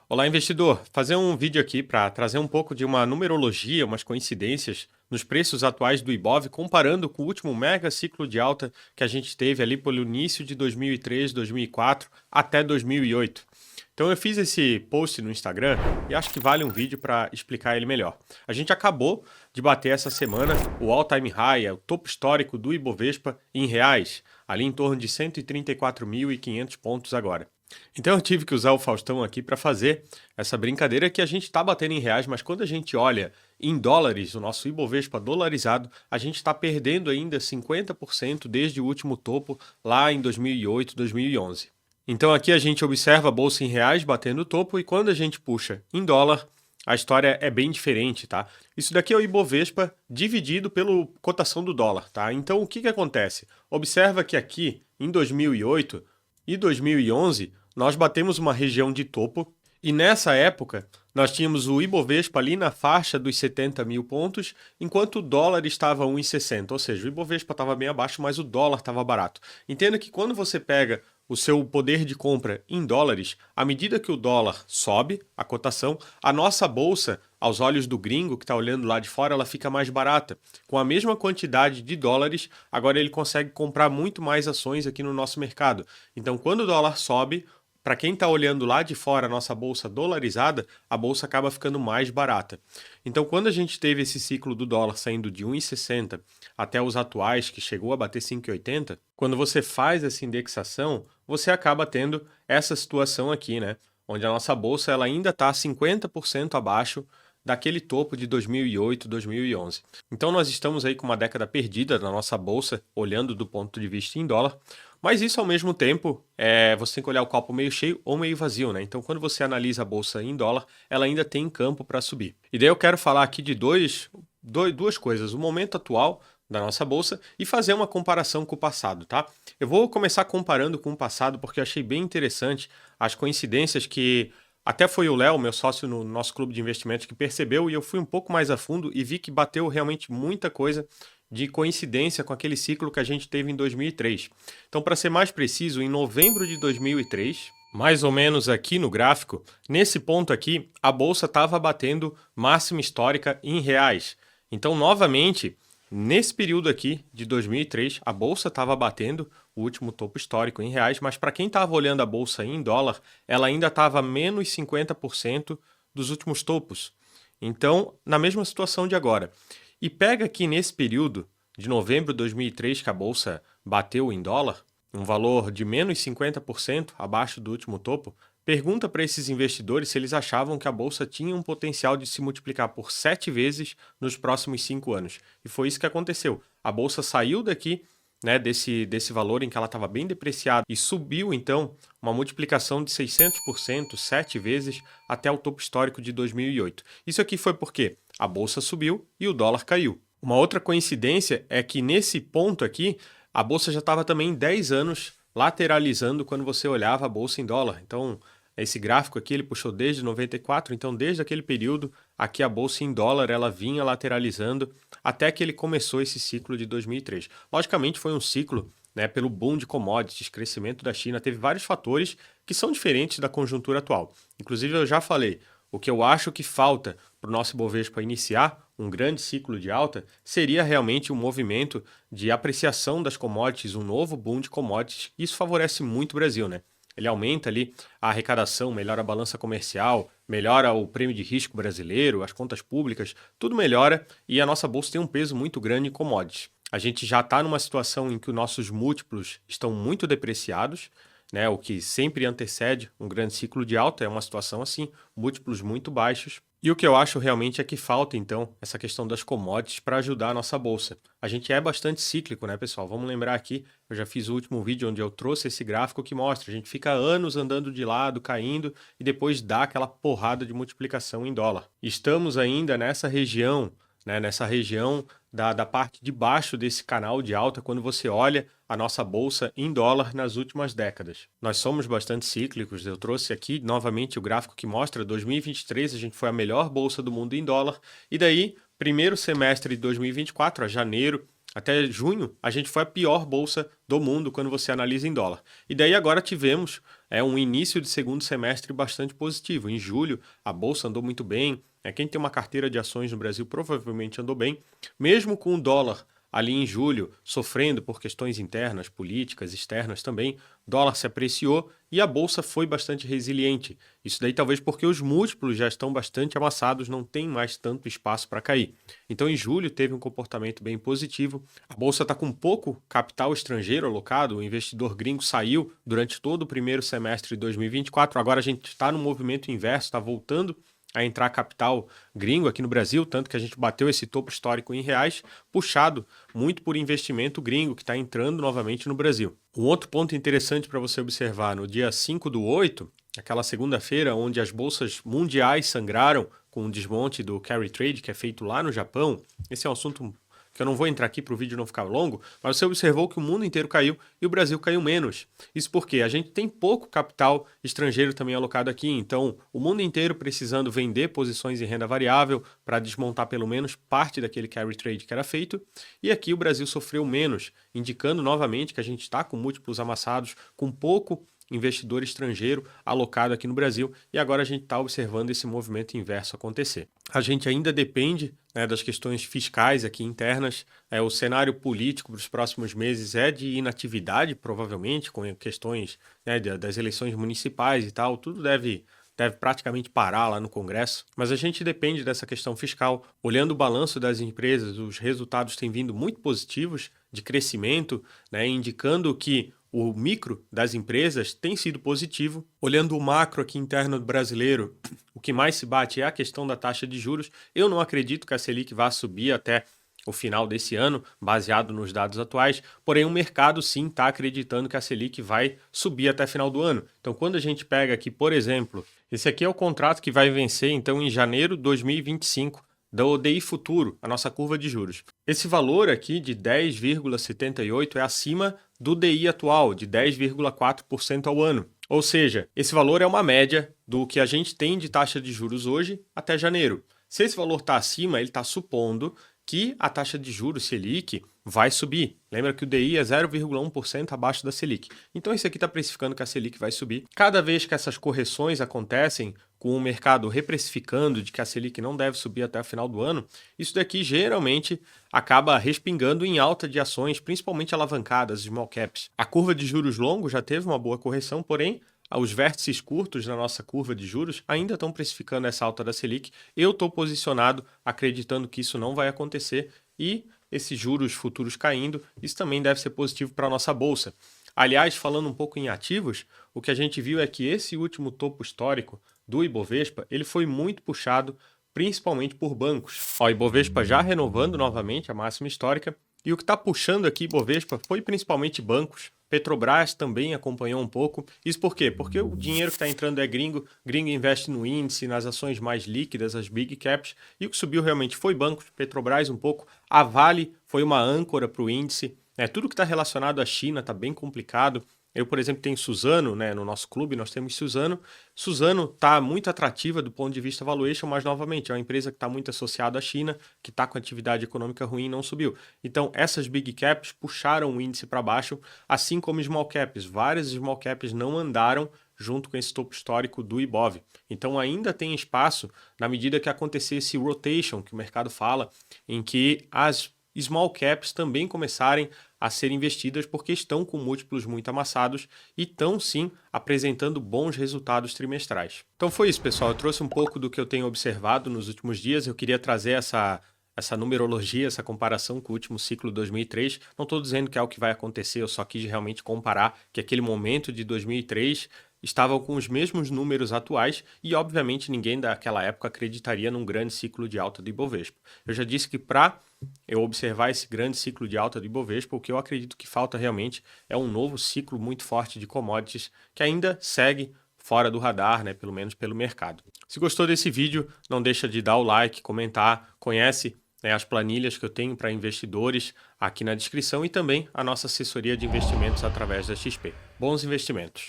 Olá, investidor. Fazer um vídeo aqui para trazer um pouco de uma numerologia, umas coincidências nos preços atuais do Ibov, comparando com o último mega ciclo de alta que a gente teve ali pelo início de 2003, 2004 até 2008. Então eu fiz esse post no Instagram e acho que vale um vídeo para explicar ele melhor. A gente acabou de bater essa semana o all-time high, o topo histórico do Ibovespa em reais, ali em torno de 134.500 pontos agora. Então eu tive que usar o Faustão aqui para fazer essa brincadeira que a gente está batendo em reais, mas quando a gente olha em dólares, o nosso Ibovespa dolarizado, a gente está perdendo ainda 50% desde o último topo lá em 2008, 2011. Então aqui a gente observa a bolsa em reais batendo o topo e quando a gente puxa em dólar, a história é bem diferente, tá? Isso daqui é o Ibovespa dividido pela cotação do dólar, tá? Então o que que acontece? Observa que aqui em 2008 e 2011 nós batemos uma região de topo e nessa época nós tínhamos o Ibovespa ali na faixa dos 70 mil pontos, enquanto o dólar estava a 1,60, ou seja, o Ibovespa estava bem abaixo, mas o dólar estava barato. Entenda que quando você pega o seu poder de compra em dólares, à medida que o dólar sobe, a cotação, a nossa bolsa, aos olhos do gringo que está olhando lá de fora, ela fica mais barata. Com a mesma quantidade de dólares, agora ele consegue comprar muito mais ações aqui no nosso mercado. Então, quando o dólar sobe, para quem está olhando lá de fora a nossa bolsa dolarizada, a bolsa acaba ficando mais barata. Então, quando a gente teve esse ciclo do dólar saindo de 1,60 até os atuais, que chegou a bater 5,80, quando você faz essa indexação, você acaba tendo essa situação aqui, né? Onde a nossa bolsa ela ainda está 50% abaixo daquele topo de 2008, 2011. Então, nós estamos aí com uma década perdida na nossa bolsa, olhando do ponto de vista em dólar. Mas isso, ao mesmo tempo, você tem que olhar o copo meio cheio ou meio vazio, né? Então, quando você analisa a bolsa em dólar, ela ainda tem campo para subir. E daí eu quero falar aqui de duas coisas. O momento atual da nossa bolsa e fazer uma comparação com o passado, tá? Eu vou começar comparando com o passado porque eu achei bem interessante as coincidências que até foi o Léo, meu sócio no nosso clube de investimentos, que percebeu e eu fui um pouco mais a fundo e vi que bateu realmente muita coisa de coincidência com aquele ciclo que a gente teve em 2003. Então, para ser mais preciso, em novembro de 2003, mais ou menos aqui no gráfico, nesse ponto aqui, a bolsa estava batendo máxima histórica em reais. Então, novamente, nesse período aqui de 2003, a bolsa estava batendo o último topo histórico em reais, mas para quem estava olhando a bolsa em dólar, ela ainda estava menos 50% dos últimos topos. Então, na mesma situação de agora. E pega aqui nesse período de novembro de 2003 que a bolsa bateu em dólar, um valor de menos 50% abaixo do último topo, pergunta para esses investidores se eles achavam que a bolsa tinha um potencial de se multiplicar por 7 vezes nos próximos 5 anos. E foi isso que aconteceu. A bolsa saiu daqui, né, desse valor em que ela estava bem depreciada e subiu, então, uma multiplicação de 600%, 7 vezes, até o topo histórico de 2008. Isso aqui foi porque a bolsa subiu e o dólar caiu. Uma outra coincidência é que nesse ponto aqui, a bolsa já estava também 10 anos lateralizando quando você olhava a bolsa em dólar. Então, esse gráfico aqui ele puxou desde 94, então desde aquele período, aqui a bolsa em dólar ela vinha lateralizando até que ele começou esse ciclo de 2003. Logicamente foi um ciclo, né, pelo boom de commodities, crescimento da China, teve vários fatores que são diferentes da conjuntura atual. Inclusive eu já falei, o que eu acho que falta para o nosso Ibovespa iniciar um grande ciclo de alta seria realmente um movimento de apreciação das commodities, um novo boom de commodities. Isso favorece muito o Brasil, né? Ele aumenta ali a arrecadação, melhora a balança comercial, melhora o prêmio de risco brasileiro, as contas públicas, tudo melhora e a nossa bolsa tem um peso muito grande em commodities. A gente já está numa situação em que os nossos múltiplos estão muito depreciados, né? O que sempre antecede um grande ciclo de alta é uma situação assim, múltiplos muito baixos. E o que eu acho realmente é que falta, então, essa questão das commodities para ajudar a nossa bolsa. A gente é bastante cíclico, né, pessoal? Vamos lembrar aqui, eu já fiz o último vídeo onde eu trouxe esse gráfico que mostra, a gente fica anos andando de lado, caindo, e depois dá aquela porrada de multiplicação em dólar. Estamos ainda nessa região, né, da parte de baixo desse canal de alta quando você olha a nossa bolsa em dólar nas últimas décadas. Nós somos bastante cíclicos, eu trouxe aqui novamente o gráfico que mostra 2023 a gente foi a melhor bolsa do mundo em dólar e daí primeiro semestre de 2024, a janeiro, até junho, a gente foi a pior bolsa do mundo quando você analisa em dólar. E daí agora tivemos um início de segundo semestre bastante positivo. Em julho, a bolsa andou muito bem. Quem tem uma carteira de ações no Brasil provavelmente andou bem, mesmo com o dólar ali em julho, sofrendo por questões internas, políticas, externas também, dólar se apreciou e a bolsa foi bastante resiliente. Isso daí talvez porque os múltiplos já estão bastante amassados, não tem mais tanto espaço para cair. Então em julho teve um comportamento bem positivo. A bolsa está com pouco capital estrangeiro alocado, o investidor gringo saiu durante todo o primeiro semestre de 2024, agora a gente está no movimento inverso, está voltando a entrar capital gringo aqui no Brasil, tanto que a gente bateu esse topo histórico em reais, puxado muito por investimento gringo que está entrando novamente no Brasil. Um outro ponto interessante para você observar, no dia 5/8, aquela segunda-feira onde as bolsas mundiais sangraram com o desmonte do carry trade, que é feito lá no Japão, esse é um assunto que eu não vou entrar aqui para o vídeo não ficar longo, mas você observou que o mundo inteiro caiu e o Brasil caiu menos. Isso porque a gente tem pouco capital estrangeiro também alocado aqui, então o mundo inteiro precisando vender posições em renda variável para desmontar pelo menos parte daquele carry trade que era feito, e aqui o Brasil sofreu menos, indicando novamente que a gente está com múltiplos amassados, com pouco investidor estrangeiro alocado aqui no Brasil, e agora a gente está observando esse movimento inverso acontecer. A gente ainda depende das questões fiscais aqui internas, o cenário político para os próximos meses é de inatividade, provavelmente, com questões das eleições municipais e tal, tudo deve praticamente parar lá no Congresso, mas a gente depende dessa questão fiscal. Olhando o balanço das empresas, os resultados têm vindo muito positivos de crescimento, indicando que o micro das empresas tem sido positivo. Olhando o macro aqui interno do brasileiro, o que mais se bate é a questão da taxa de juros. Eu não acredito que a Selic vá subir até o final desse ano, baseado nos dados atuais, porém o mercado sim está acreditando que a Selic vai subir até final do ano. Então quando a gente pega aqui, por exemplo, esse aqui é o contrato que vai vencer então em janeiro de 2025, do DI futuro, a nossa curva de juros. Esse valor aqui de 10,78 é acima do DI atual, de 10,4% ao ano. Ou seja, esse valor é uma média do que a gente tem de taxa de juros hoje até janeiro. Se esse valor está acima, ele está supondo que a taxa de juros Selic vai subir. Lembra que o DI é 0,1% abaixo da Selic. Então isso aqui está precificando que a Selic vai subir. Cada vez que essas correções acontecem, com o mercado reprecificando de que a Selic não deve subir até o final do ano, isso daqui geralmente acaba respingando em alta de ações, principalmente alavancadas, small caps. A curva de juros longo já teve uma boa correção, porém os vértices curtos na nossa curva de juros ainda estão precificando essa alta da Selic. Eu estou posicionado acreditando que isso não vai acontecer e esses juros futuros caindo, isso também deve ser positivo para a nossa bolsa. Aliás, falando um pouco em ativos, o que a gente viu é que esse último topo histórico do Ibovespa, ele foi muito puxado principalmente por bancos. O Ibovespa já renovando novamente a máxima histórica, e o que está puxando aqui Ibovespa foi principalmente bancos. Petrobras também acompanhou um pouco. Isso por quê? Porque o dinheiro que está entrando é gringo, gringo investe no índice, nas ações mais líquidas, as big caps, e o que subiu realmente foi bancos, Petrobras um pouco, a Vale foi uma âncora para o índice. Tudo que está relacionado à China está bem complicado. Eu, por exemplo, tenho Suzano, no nosso clube nós temos Suzano. Suzano está muito atrativa do ponto de vista valuation, mas novamente é uma empresa que está muito associada à China, que está com atividade econômica ruim e não subiu. Então essas big caps puxaram o índice para baixo, assim como small caps. Várias small caps não andaram junto com esse topo histórico do Ibov. Então ainda tem espaço, na medida que acontecer esse rotation, que o mercado fala, em que as small caps também começarem a ser investidas porque estão com múltiplos muito amassados e estão sim apresentando bons resultados trimestrais. Então foi isso, pessoal. Eu trouxe um pouco do que eu tenho observado nos últimos dias. Eu queria trazer essa numerologia, essa comparação com o último ciclo 2003. Não estou dizendo que é o que vai acontecer, eu só quis realmente comparar que aquele momento de 2003 estavam com os mesmos números atuais e, obviamente, ninguém daquela época acreditaria num grande ciclo de alta do Ibovespa. Eu já disse que para eu observar esse grande ciclo de alta do Ibovespa, o que eu acredito que falta realmente é um novo ciclo muito forte de commodities que ainda segue fora do radar, pelo menos pelo mercado. Se gostou desse vídeo, não deixa de dar o like, comentar, conhece as planilhas que eu tenho para investidores aqui na descrição e também a nossa assessoria de investimentos através da XP. Bons investimentos!